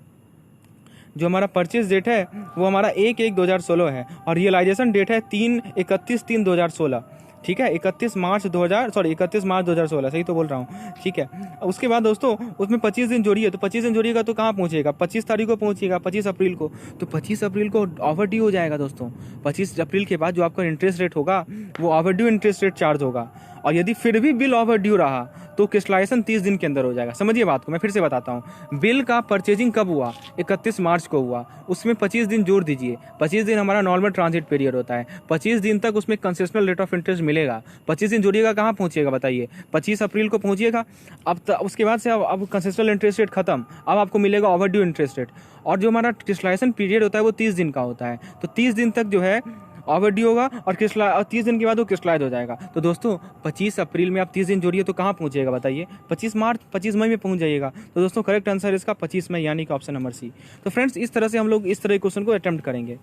[SPEAKER 1] जो हमारा परचेज डेट है वो हमारा 1/1/2016 है, और रियलाइजेशन डेट है 31/3/2016, ठीक है। 31 मार्च 2016, सही तो बोल रहा हूँ, ठीक है। उसके बाद दोस्तों उसमें 25 दिन जोड़िए, तो 25 दिन जोड़िएगा तो कहाँ पहुँचेगा, 25 तारीख को पहुँचेगा, 25 अप्रैल को। तो 25 अप्रैल को ओवरड्यू हो जाएगा दोस्तों। 25 अप्रैल के बाद जो आपका इंटरेस्ट रेट होगा वो ओवरड्यू इंटरेस्ट रेट चार्ज होगा। और यदि फिर भी बिल ओवरड्यू रहा तो क्रिस्टलाइजेशन 30 दिन के अंदर हो जाएगा। समझिए बात को, मैं फिर से बताता हूँ। बिल का परचेजिंग कब हुआ, 31 मार्च को हुआ, उसमें 25 दिन जोड़ दीजिए। 25 दिन हमारा नॉर्मल ट्रांजिट पीरियड होता है, 25 दिन तक उसमें कंसेशनल रेट ऑफ इंटरेस्ट मिलेगा। 25 दिन जोड़िएगा कहाँ पहुँचिएगा बताइए, 25 अप्रैल को पहुँचिएगा। अब उसके बाद से अब कंसेशनल इंटरेस्ट रेट खत्म, अब आपको मिलेगा ओवरड्यू इंटरेस्ट रेट। और जो हमारा क्रिस्टलाइजेशन पीरियड होता है वो 30 दिन का होता है। तो 30 दिन तक जो है ओवरड्यू होगा, और 30 दिन के बाद वो क्रिस्टलाइज हो जाएगा। तो दोस्तों 25 अप्रैल में आप 30 दिन जोड़िए तो कहाँ पहुँचेगा बताइए, 25 मई में पहुँच जाइएगा। तो दोस्तों करेक्ट आंसर इसका 25 मई, यानी कि ऑप्शन नंबर सी। तो फ्रेंड्स इस तरह से हम लोग इस तरह के क्वेश्चन को अटेम्प्ट करेंगे।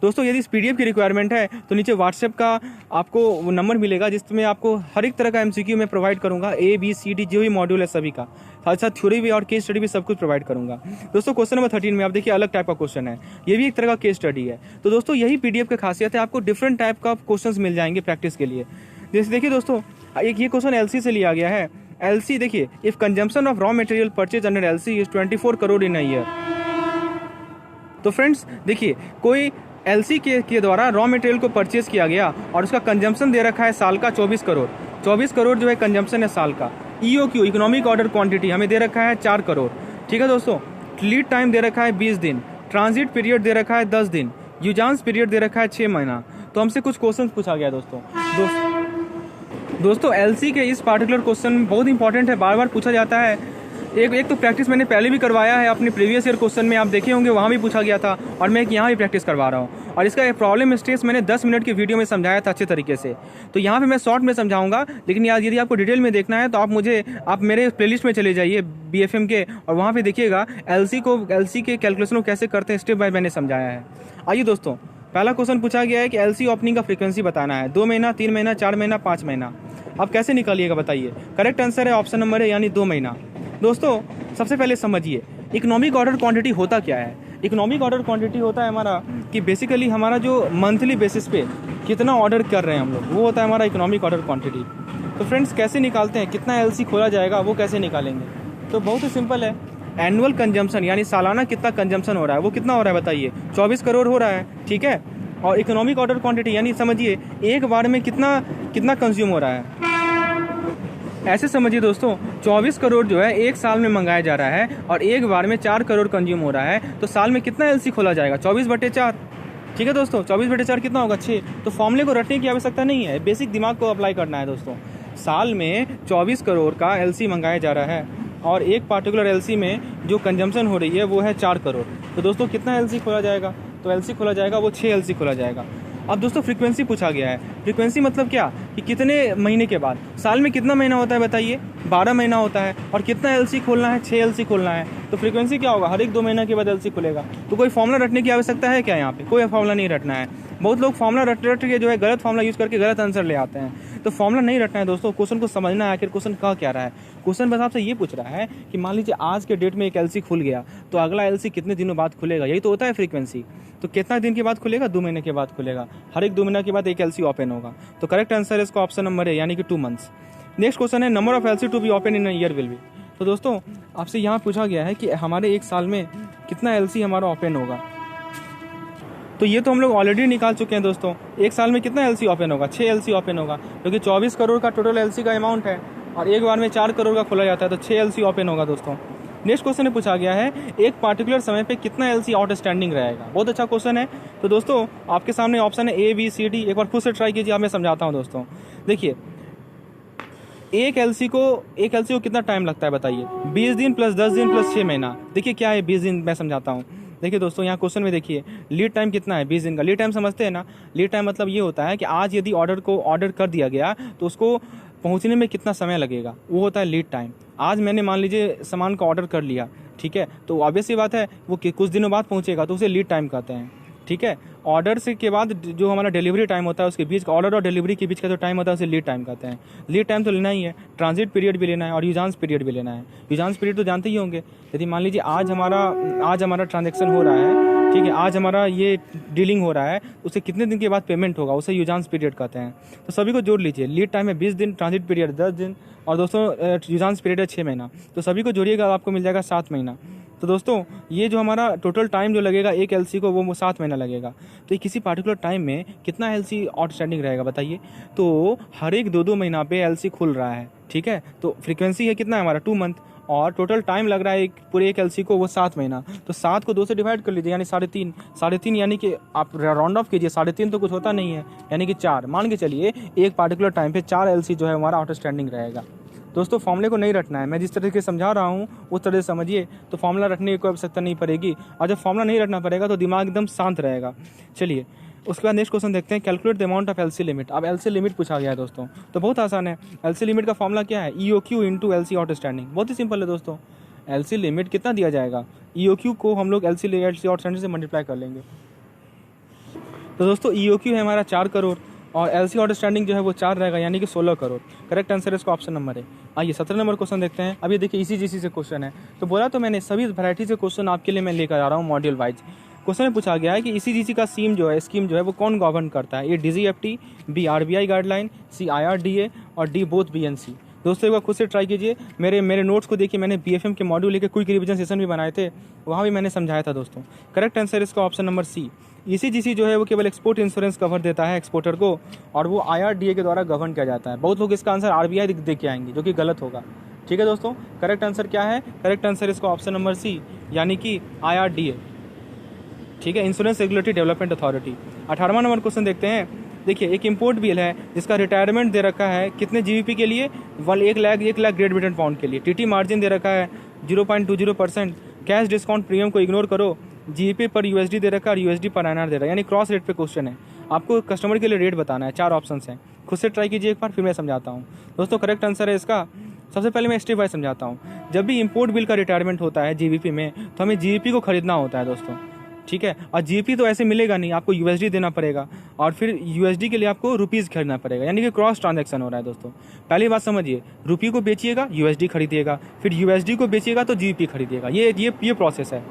[SPEAKER 1] दोस्तों यदि इस पीडीएफ की रिक्वायरमेंट है तो नीचे व्हाट्सएप का आपको वो नंबर मिलेगा, जिसमें आपको हर एक तरह का एमसीक्यू मैं प्रोवाइड करूंगा, ABCD जो भी मॉड्यूल है सभी का, साथ साथ थ्योरी भी और केस स्टडी भी सब कुछ प्रोवाइड करूंगा। दोस्तों क्वेश्चन नंबर 13 में आप देखिए अलग टाइप का क्वेश्चन है, ये भी एक तरह का केस स्टडी है। तो दोस्तों यही पीडीएफ की खासियत है, आपको डिफरेंट टाइप का क्वेश्चन मिल जाएंगे प्रैक्टिस के लिए। जैसे देखिए दोस्तों एक ये क्वेश्चन LC से लिया गया है। LC देखिए, if consumption of raw material purchase under LC is 24 crore in a year. तो फ्रेंड्स देखिए, कोई LC के द्वारा रॉ मटेरियल को परचेज किया गया और उसका कंजम्पशन दे रखा है साल का 24 करोड़। 24 करोड़ जो है कंजम्पशन है साल का। EOQ इकोनॉमिक ऑर्डर क्वांटिटी हमें दे रखा है 4 करोड़, ठीक है दोस्तों। लीड टाइम दे रखा है 20 दिन, ट्रांजिट पीरियड दे रखा है 10 दिन, यूजांस पीरियड दे रखा है 6 महीना। तो हमसे कुछ क्वेश्चन पूछा गया दोस्तों LC के इस पार्टिकुलर क्वेश्चन बहुत इंपॉर्टेंट है, बार बार पूछा जाता है। एक तो प्रैक्टिस मैंने पहले भी करवाया है अपने प्रीवियस ईयर क्वेश्चन में, आप देखे होंगे वहाँ भी पूछा गया था, और मैं यहाँ भी प्रैक्टिस करवा रहा हूँ। और इसका प्रॉब्लम स्टेज मैंने 10 मिनट की वीडियो में समझाया था अच्छे तरीके से। तो यहाँ पे मैं शॉर्ट में समझाऊंगा, लेकिन यार यदि आपको डिटेल में देखना है तो आप मेरे प्लेलिस्ट में चले जाइए BFM के, और वहाँ पे देखिएगा एलसी के कैलकुलेशन को कैसे करते हैं, स्टेप बाय मैंने समझाया है। आइए दोस्तों, पहला क्वेश्चन पूछा गया है कि एलसी ओपनिंग का फ्रीक्वेंसी बताना है, 2 महीना, 3 महीना, 4 महीना, 5 महीना। आप कैसे निकालिएगा बताइए। करेक्ट आंसर है ऑप्शन नंबर है यानी 2 महीना। दोस्तों सबसे पहले समझिए इकोनॉमिक ऑर्डर क्वांटिटी होता क्या है। इकोनॉमिक ऑर्डर क्वांटिटी होता है हमारा कि बेसिकली हमारा जो मंथली बेसिस पे कितना ऑर्डर कर रहे हैं हम लोग, वो होता है हमारा इकोनॉमिक ऑर्डर क्वांटिटी। तो फ्रेंड्स कैसे निकालते हैं, कितना एलसी खोला जाएगा वो कैसे निकालेंगे, तो बहुत ही सिंपल है। एनुअल कंजम्पशन यानी सालाना कितना कंजम्पशन हो रहा है वो कितना हो रहा है बताइए, 24 करोड़ हो रहा है, ठीक है। और इकोनॉमिक ऑर्डर क्वांटिटी यानी समझिए एक बार में कितना कंज्यूम हो रहा है। ऐसे समझिए दोस्तों 24 करोड़ जो है एक साल में मंगाया जा रहा है और एक बार में 4 करोड़ कंज्यूम हो रहा है, तो साल में कितना एलसी खोला जाएगा, 24/4। ठीक है दोस्तों, 24/4 कितना होगा, 6। तो फॉर्मूले को रटने की आवश्यकता नहीं है, बेसिक दिमाग को अप्लाई करना है दोस्तों। साल में 24 करोड़ का एलसी मंगाया जा रहा है और एक पार्टिकुलर एलसी में जो कंजम्पशन हो रही है वो है 4 करोड़। तो दोस्तों कितना एलसी खोला जाएगा, तो एलसी खोला जाएगा वो 6 एलसी खोला जाएगा। अब दोस्तों फ्रीक्वेंसी पूछा गया है। फ्रीक्वेंसी मतलब क्या कि कितने महीने के बाद, साल में कितना महीना होता है बताइए, 12 महीना होता है, और कितना एलसी खोलना है, 6 एलसी खोलना है। तो फ्रीक्वेंसी क्या होगा, हर एक 2 महीने के बाद एलसी खुलेगा। तो कोई फॉर्मूला रटने की आवश्यकता है क्या, यहाँ पे कोई फॉर्मूला नहीं रटना है। बहुत लोग फॉर्मूला रट के जो है गलत फॉर्मूला यूज करके गलत आंसर ले आते हैं। तो फॉर्मूला नहीं रटना है दोस्तों, क्वेश्चन को समझना है आखिर क्वेश्चन कह क्या रहा है। क्वेश्चन बस आपसे ये पूछ रहा है कि मान लीजिए आज के डेट में एक एलसी खुल गया, तो अगला एलसी कितने दिनों बाद खुलेगा, यही तो होता है फ्रीक्वेंसी। तो कितना दिन के बाद खुलेगा, 2 महीने के बाद खुलेगा, हर एक 2 महीने के बाद एक एलसी ओपन होगा। तो करेक्ट आंसर इसका ऑप्शन नंबर है यानी कि 2 मंथ्स। नेक्स्ट क्वेश्चन है number of LC to be open in year will be. तो दोस्तों आपसे यहाँ पूछा गया है कि हमारे एक साल में कितना एलसी हमारा ओपन होगा। तो ये तो हम लोग ऑलरेडी निकाल चुके हैं दोस्तों, एक साल में कितना एलसी ओपन होगा, 6 एलसी ओपन होगा, क्योंकि 24 करोड़ का टोटल एलसी का अमाउंट है और एक बार में 4 करोड़ का खोला जाता है, तो 6 एलसी ओपन होगा दोस्तों। नेक्स्ट क्वेश्चन में पूछा गया है एक पार्टिकुलर समय पे कितना एलसी आउटस्टैंडिंग रहेगा। बहुत अच्छा क्वेश्चन है। तो दोस्तों आपके सामने ऑप्शन है A B C D, एक बार खुद से ट्राई कीजिए, आप मैं समझाता हूँ दोस्तों। देखिए एक एलसी को कितना टाइम लगता है बताइए, 20 दिन प्लस 10 दिन प्लस 6 महीना। देखिए क्या है 20 दिन, मैं समझाता हूँ। देखिए दोस्तों यहाँ क्वेश्चन में देखिए लीड टाइम कितना है, 20 दिन का। लीड टाइम समझते हैं ना, लीड टाइम मतलब ये होता है कि आज यदि ऑर्डर कर दिया गया तो उसको पहुंचने में कितना समय लगेगा, वो होता है लीड टाइम। आज मैंने मान लीजिए सामान का ऑर्डर कर लिया, ठीक है, तो ऑब्वियस सी बात है वो कुछ दिनों बाद पहुंचेगा, तो उसे लीड टाइम कहते हैं, ठीक है। ऑर्डर से के बाद जो हमारा डिलीवरी टाइम होता है उसके बीच का, ऑर्डर और डिलीवरी के बीच का जो टाइम होता है उसे लीड टाइम कहते हैं। लीड टाइम तो लेना ही है, ट्रांजिट पीरियड भी लेना है और यूजांस पीरियड भी लेना है। यूजांस पीरियड तो जानते ही होंगे, यदि मान लीजिए आज हमारा ट्रांजेक्शन हो रहा है, ठीक है, आज हमारा ये डीलिंग हो रहा है, उसे कितने दिन के बाद पेमेंट होगा, उसे यूजांस पीरियड कहते हैं। तो सभी को जोड़ लीजिए, लीड टाइम है 20 दिन, ट्रांजिट पीरियड 10 दिन और दोस्तों यूजांस पीरियड है 6 महीना। तो सभी को जोड़िएगा आपको मिल जाएगा 7 महीना। तो दोस्तों ये जो हमारा टोटल टाइम जो लगेगा एक एलसी को वो 7 महीना लगेगा। तो ये किसी पार्टिकुलर टाइम में कितना एलसी आउटस्टैंडिंग रहेगा बताइए। तो हर एक 2-2 महीना पे एलसी खुल रहा है, ठीक है। तो फ्रीक्वेंसी है कितना है हमारा 2 मंथ और टोटल टाइम लग रहा है पूरे एक एलसी को वो 7 महीना। तो 7 को 2 से डिवाइड कर लीजिए यानी 3.5 यानी कि आप राउंड ऑफ कीजिए, 3.5 तो कुछ होता नहीं है यानी कि 4 मान के चलिए एक पार्टिकुलर टाइम पे 4 एलसी जो है हमारा आउटस्टैंडिंग रहेगा। दोस्तों फॉर्मूले को नहीं रटना है, मैं जिस तरह से समझा रहा हूँ उस तरह से समझिए, तो फॉर्मूला रटने की कोई आवश्यकता नहीं पड़ेगी। और जब फॉर्मूला नहीं रटना पड़ेगा तो दिमाग एकदम शांत रहेगा। चलिए उसके बाद नेक्स्ट क्वेश्चन देखते हैं, calculate the amount of LC limit. अब एलसी लिमिट पूछा गया है दोस्तों, तो बहुत आसान है। एलसी लिमिट का फॉर्मूला क्या है, EOQ इंटू एलसी आउटस्टैंडिंग। बहुत ही सिंपल है दोस्तों। एलसी लिमिट कितना दिया जाएगा, EOQ को हम लोग एलसी आउटस्टैंडिंग से मल्टीप्लाई कर लेंगे। तो दोस्तों EOQ है हमारा 4 करोड़ और एलसी आउटस्टैंडिंग जो है वो 4 रहेगा यानी कि 16 करोड़। करेक्ट आंसर इसका ऑप्शन नंबर है। आइए 17 नंबर क्वेश्चन देखते हैं। अब ये देखिए ECGC से क्वेश्चन है। तो बोला तो मैंने सभी वैरायटी से क्वेश्चन आपके लिए मैं लेकर आ रहा हूँ मॉड्यूल वाइज। क्वेश्चन में पूछा गया है कि ECGC का स्कीम जो है वो कौन गवर्न करता है। ए DGFT, B RBI guideline, C IRDA और D बोथ BNC। दोस्तों एक बार खुद से ट्राई कीजिए। मेरे नोट्स को देखिए, मैंने BFM के मॉड्यूल लेकर क्विक रिवीजन सेशन भी बनाए थे, वहाँ भी मैंने समझाया था दोस्तों। करेक्ट आंसर इसका ऑप्शन नंबर C। ECGC जो है वो केवल एक्सपोर्ट इंश्योरेंस कवर देता है एक्सपोर्टर को और वो IRDA के द्वारा गवर्न किया जाता है। बहुत लोग इसका आंसर RBI दे के आएंगे जो कि गलत होगा, ठीक है दोस्तों। करेक्ट आंसर क्या है, करेक्ट आंसर इसका ऑप्शन नंबर C यानी कि IRDA, ठीक है, इंश्योरेंस रेगुलेटरी डेवलपमेंट अथॉरिटी। 18वां नंबर क्वेश्चन देखते हैं। देखिए एक इंपोर्ट बिल है जिसका रिटायरमेंट दे रखा है कितने GBP के लिए, 1 लाख ग्रेट ब्रिटेन पाउंड के लिए। TT मार्जिन दे रखा है 0.20%। कैश डिस्काउंट प्रीमियम को इग्नोर करो, जीबीपी पर यूएसडी दे रखा है और यूएसडी पर INR दे रहा है, यानी क्रॉस रेट पे क्वेश्चन है। आपको कस्टमर के लिए रेट बताना है, 4 ऑप्शन हैं, खुद से ट्राई कीजिए एक बार, फिर मैं समझाता हूँ। दोस्तों करेक्ट आंसर है इसका, सबसे पहले मैं स्टेप वाइज समझाता हूँ। जब भी इंपोर्ट बिल का रिटायरमेंट होता है जीबीपी में, तो हमें जीबीपी को खरीदना होता है दोस्तों, ठीक है। और जीबीपी तो ऐसे मिलेगा नहीं, आपको यूएसडी देना पड़ेगा और फिर यूएसडी के लिए आपको रुपीज़ खरीदना पड़ेगा, यानी कि क्रॉस ट्रांजैक्शन हो रहा है दोस्तों। पहली बात समझिए, रुपये को बेचिएगा यूएसडी खरीदिएगा, फिर यूएसडी को बेचिएगा तो जीबीपी खरीदिएगा, ये प्रोसेस है,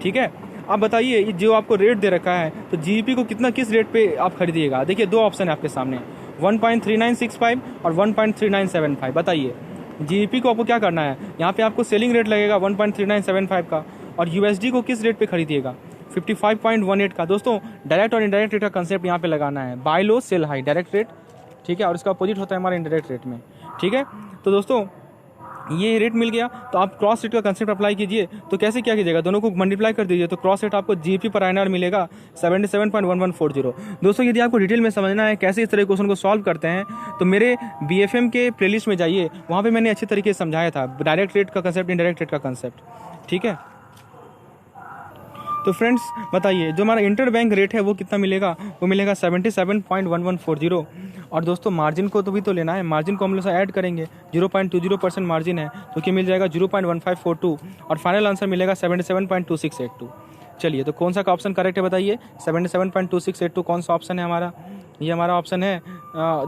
[SPEAKER 1] ठीक है। आप बताइए जो आपको रेट दे रखा है, तो जीबीपी को किस रेट पे आप खरीदिएगा। देखिए 2 ऑप्शन है आपके सामने, 1.3965 और 1.3975। बताइए जीबीपी को आपको क्या करना है, यहाँ पे आपको सेलिंग रेट लगेगा 1.3975 का, और यूएसडी को किस रेट पे खरीदिएगा, 55.18 का। दोस्तों डायरेक्ट और इनडायरेक्ट रेट का कंसेप्ट यहाँ पे लगाना है, बाय लो सेल हाई, डायरेक्ट रेट, ठीक है, और इसका अपोजिट होता है हमारे इनडायरेक्ट रेट में, ठीक है। तो दोस्तों ये रेट मिल गया, तो आप क्रॉस रेट का कंसेप्ट अप्लाई कीजिए। तो कैसे क्या कीजिएगा, दोनों को मल्टीप्लाई कर दीजिए, तो क्रॉस रेट आपको जीबीपी पर INR मिलेगा 77.1140। दोस्तों यदि आपको डिटेल में समझना है कैसे इस तरह के क्वेश्चन को सॉल्व करते हैं, तो मेरे BFM के प्लेलिस्ट में जाइए, वहाँ पे मैंने अच्छे तरीके से समझाया था डायरेक्ट रेट का कंसेप्ट, इनडायरेक्ट रेट का कंसेप्ट, ठीक है। तो फ्रेंड्स बताइए जो हमारा इंटर बैंक रेट है वो कितना मिलेगा, वो मिलेगा 77.1140। और दोस्तों मार्जिन को तो भी तो लेना है, मार्जिन को हम लोग ऐड करेंगे, 0.20% मार्जिन है, तो क्या मिल जाएगा 0.1542, और फाइनल आंसर मिलेगा 77.2682। चलिए तो कौन सा का ऑप्शन करेक्ट है बताइए, 77.2682 कौन सा ऑप्शन है हमारा, ये हमारा ऑप्शन है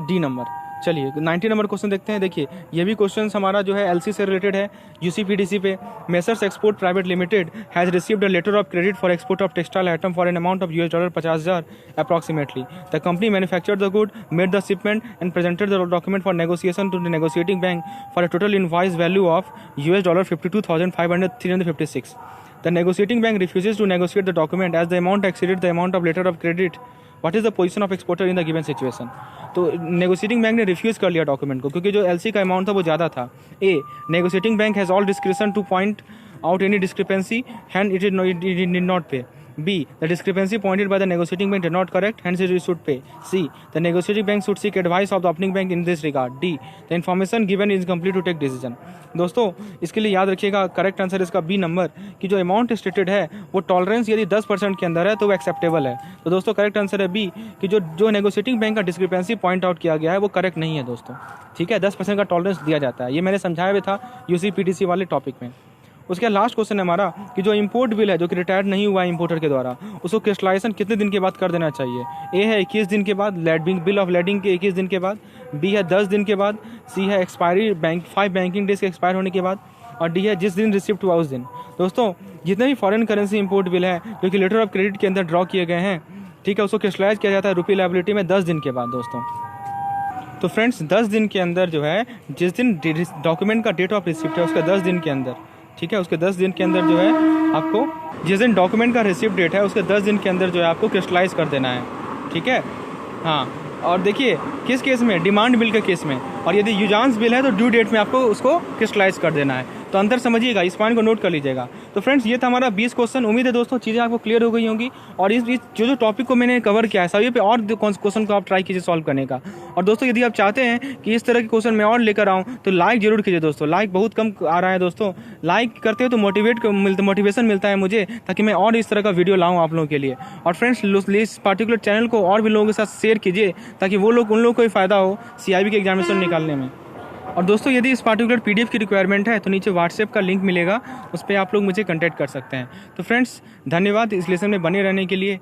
[SPEAKER 1] डी नंबर। चलिए 90 नंबर क्वेश्चन देखते हैं। देखिए ये भी क्वेश्चन हमारा जो है एलसी से रिलेटेड है, यूसीपीडीसी पे। Messrs export private limited has received a letter of credit for export of textile item for an amount of $50,000 approximately. The company manufactured the good, made the shipment and presented the document for negotiation to the negotiating bank for a total invoice value of $52,556। The negotiating bank refuses to negotiate the document as the amount exceeded the amount of letter of credit. What is the position of exporter in the given situation? तो negotiating bank ने refuse कर लिया document को क्योंकि जो LC का amount था वो ज़्यादा था। A negotiating bank has all description to point out any discrepancy, hence it did not pay. B. The discrepancy pointed by the negotiating bank did not correct, hence it should pay. C. The negotiating bank should seek advice of the opening bank in this regard. D. The information given is incomplete to take decision. दोस्तों इसके लिए याद रखिएगा correct answer इसका B number कि जो amount stated है वो टॉलरेंस यदि 10% के अंदर है तो वो एक्सेप्टेबल है। तो दोस्तों करेक्ट आंसर है बी कि जो नेगोशिएटिंग बैंक का डिस्क्रिपेंसी पॉइंट आउट किया गया है वो करेक्ट नहीं है दोस्तों, ठीक है। 10% का टॉलरेंस दिया जाता है, ये मैंने समझाया भी था यूसीपीडीसी वाले टॉपिक में। उसके लास्ट क्वेश्चन है हमारा कि जो इंपोर्ट बिल है जो कि रिटायर्ड नहीं हुआ है इंपोर्टर के द्वारा, उसको क्रिस्टलाइजेशन कितने दिन के बाद कर देना चाहिए। ए है 21 दिन के बाद, बिल ऑफ लेडिंग के 21 दिन के बाद। बी है 10 दिन के बाद। सी है एक्सपायरी 5 बैंकिंग डेज के एक्सपायर होने के बाद। और डी है जिस दिन रिसिप्ट हुआ उस दिन। दोस्तों जितने भी फॉरेन करेंसी इंपोर्ट बिल है जो कि लेटर ऑफ क्रेडिट के अंदर ड्रॉ किए गए हैं, ठीक है, उसको क्रिस्टलाइज किया जाता है रुपी लायबिलिटी में 10 दिन के बाद दोस्तों। तो फ्रेंड्स 10 दिन के अंदर जो है जिस दिन डॉक्यूमेंट का डेट ऑफ रिसिप्ट है उसका 10 दिन के अंदर, ठीक है, उसके 10 दिन के अंदर जो है आपको जिस दिन डॉक्यूमेंट का रिसिप्ट डेट है उसके 10 दिन के अंदर जो है आपको क्रिस्टलाइज कर देना है, ठीक है। हाँ और देखिए किस केस में, डिमांड बिल के केस में, और यदि यूजांस बिल है तो ड्यू डेट में आपको उसको क्रिस्टलाइज कर देना है। तो अंतर समझिएगा, इस पॉइंट को नोट कर लीजिएगा। तो फ्रेंड्स ये था हमारा 20 क्वेश्चन। उम्मीद है दोस्तों चीज़ें आपको क्लियर हो गई होंगी और इस जो टॉपिक को मैंने कवर किया है सभी पे और क्वेश्चन को आप ट्राई कीजिए सॉल्व करने का। और दोस्तों यदि आप चाहते हैं कि इस तरह के क्वेश्चन मैं और लेकर आऊँ तो लाइक जरूर कीजिए दोस्तों, लाइक बहुत कम आ रहा है दोस्तों। लाइक करते हो तो मोटिवेशन मिलता है मुझे, ताकि मैं और इस तरह का वीडियो लाऊँ आप लोगों के लिए। और फ्रेंड्स इस पर्टिकुलर चैनल को और भी लोगों के साथ शेयर कीजिए ताकि वो लोग उन लोगों को भी फ़ायदा हो CIB के एग्जामिनेशन निकालने में। और दोस्तों यदि इस पार्टिकुलर PDF की रिक्वायरमेंट है तो नीचे व्हाट्सएप का लिंक मिलेगा, उस पर आप लोग मुझे कांटेक्ट कर सकते हैं। तो फ्रेंड्स धन्यवाद इस लेसन में बने रहने के लिए।